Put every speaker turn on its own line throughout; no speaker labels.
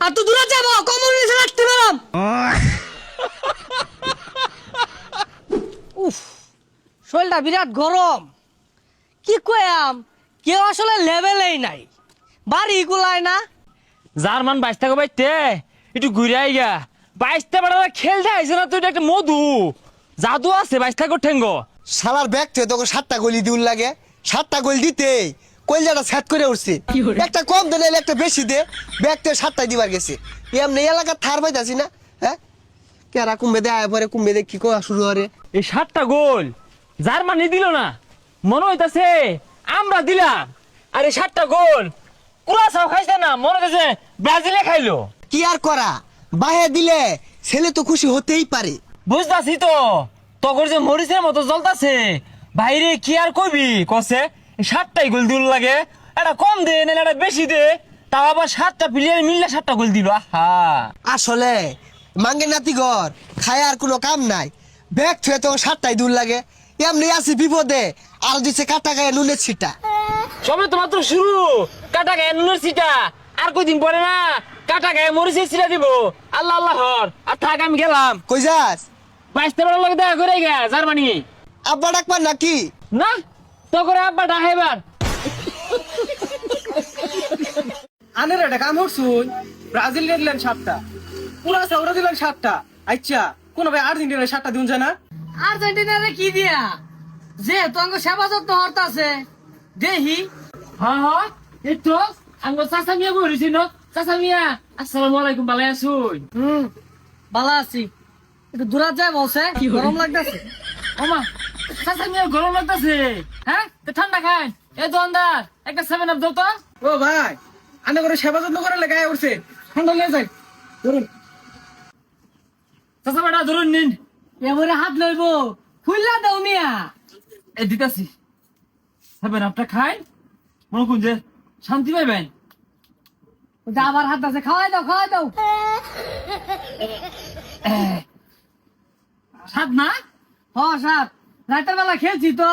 আর তো দূরে যাবো কমল নিচে রাখতে পারাম। উফ, শরীরটা বিরাট গরম। কি কয়াম, কেউ আসলে লেভেলেই নাই, বাড়ি গুলায় না।
জার্মান 22 টাকা বাইতে একটু ঘুরে আইগা 22 টাকা খেলতে আইছে না, তুই একটা মধু জাদু আছে 22 টাকা ঠেঙ্গ।
শালার ব্যাগ থেকে তোকে 7টা গোলি দিউল লাগে, 7টা গোল দিতে কইলাটা সেট করে উঠছে। একটা কম দে নাইলে একটা বেশি দে, ব্যাগ থেকে 7টাই দিবার গেছে। এমনি এলাকা থার পাইতাছি না, হ্যাঁ কেরা কুম্বে দে আয় পরে কুম্বে দে কি কোয়া শুরু করে।
এই 7টা গোল জার্মানি দিল না, মনে হইতাছে আমরা দিলাম। আর এই 7টা গোল কুরাসাও খাইছে না, মনে হইতাছে ব্রাজিলে খাইলো।
কি আর করা, বাহে দিলে ছেলে তো খুশি হতেই পারে।
বুঝতাছি তো, তগর যে মরিচের মতো জ্বলতাছে বাইরে, কি আর কইবি কসে 7টাই গোল দিল লাগে। এটা কম দে নাহলে এটা বেশি দে, তাও আবার 7টা প্লেয়ার মিললে 7টা গোল দিল। আহা,
আসলে মাঙ্গে নাতি ঘর খায় আর কোনো কাম নাই, ব্যাগ থুয়ে তো 7টাই দূর লাগে। এমনি আছি বিপদে, আর দিচ্ছে কাটা গায়ে নুনের ছিটা।
সবে তো মাত্র শুরু, কাটা গায়ে নুনের ছিটা, আর কয়দিন পরে না কাটা গায়ে মরিচের ছিটা দিব। আল্লাহ আল্লাহ হর, আর থাক আমি গেলাম।
কই যাস?
22 টাকার লগে দেখা করে গে জার্মানি।
আব্বা ডাকবার নাকি?
না তো করে আব্বা ডাহেবার।
আনের একটা কাম করছুন, ব্রাজিল দিলেন 7টা, পুরা সাউরা দিলেন 7টা। আচ্ছা কোন ভাই আর্জেন্টিনার 7টা দিন জানা?
আর্জেন্টিনারে কি দিয়া যে তোমার সেবা যত্ন হরতাছে দেহি।
হ্যাঁ হ্যাঁ, এই তো আঙ্গ চাচা মিয়া বলেছি ন। চাচা মিয়া আসসালামু আলাইকুম, ভালো আছুন?
ভালো আছি, একটু দূরাত যায় বলছে গরম লাগতেছে।
ওমা চাচা মিয়া গরম লাগতেছে, হ্যাঁ তো ঠান্ডা খান। এই দোকানদার একটা 7 আপ দাও তো।
ও ভাই, আনে করে সেবা যত্ন করে গায়ে উঠছে, ঠান্ডা লেগে যায়। ধরুন
চাচা বেটা ধরুন নিন।
এবারে হাত লইব ফুললা দাও মিয়া।
এই দিতাছি 7 আপটা খাই, মনে কোন যে শান্তি পাইবেন।
ওটা আবার হাত আছে, খাওয়াই দাও খাওয়াই দাও।
স্বাদ না?
হ সাত, রাতের বেলা খেলছি তো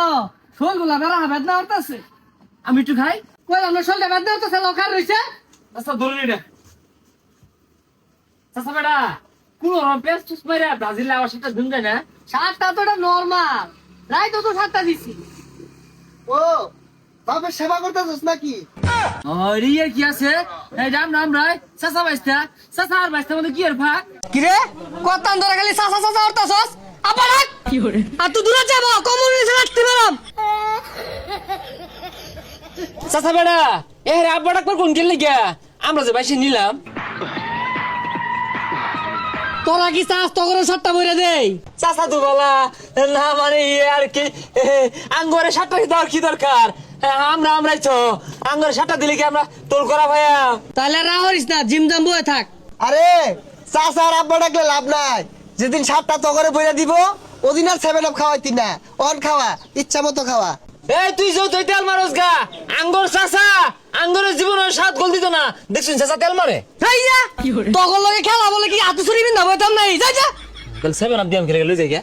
শোল গুলা বেড়া বেদনা হরতাছে।
আমি একটু খাই।
কই আমরা শোলটা বেদনা হরতাছে, লখার রইছে।
আচ্ছা ধরুন এটা। চাচা বেটা কোন পেস্ট টুস মাইরা ব্রাজিলে আবার সেটা ধুন যায় না।
সাতটা তো এটা নর্মাল, রাইতো তো সাতটা দিছি।
ও বাপের সেবা করতেছিস নাকি?
রিয়ার কি আছে? এই রাম রাম রায় চাচা বাইস্তা, চাচা আর বাইস্তা মধ্যে কি আর ভাগ?
কিরে কতান ধরে খালি চাচা চাচা হরতাছস, আবার হাত কি করে। আর তুই দূরে যাবো কমল নিচে রাখতে পারাম।
চাচা বেটা এ আব্বা ডাকবার কোন গেল গিয়া আমরা যে বাইসে নিলাম।
তোরা কি চাস তগরের সাতটা বইরে দেই?
চাচা তো বলা না, মানে ইয়ে আর কি, আঙ্গরে 7টা দেওয়ার কি দরকার? আমরাই তো আঙ্গরে 7টা দিলে কি আমরা তোল করা ভাইয়া?
তাহলে রাহরিস না, জিম জাম বয়ে থাক।
আরে চাচা আর আব্বা ডাকলে লাভ নাই, যেদিন 7টা তগরে বইরা দিব ওদিন আর 7 আপ খাওয়াইতি না, অন খাওয়া ইচ্ছা মতো খাওয়া।
এই তুই যৌ তুই তেল মারস গা, আঙ্গর চাচা আঙ্গরের জীবনের 7 গোল দিত না, দেখছুন চাচা তেল মারে।
তখন লগে খেলা বলে কি আতু ছুরি বিন্দা বইতাম নাই, যা যা।
7 আপ দিয়ে আমি খেলে গেল যাই গা।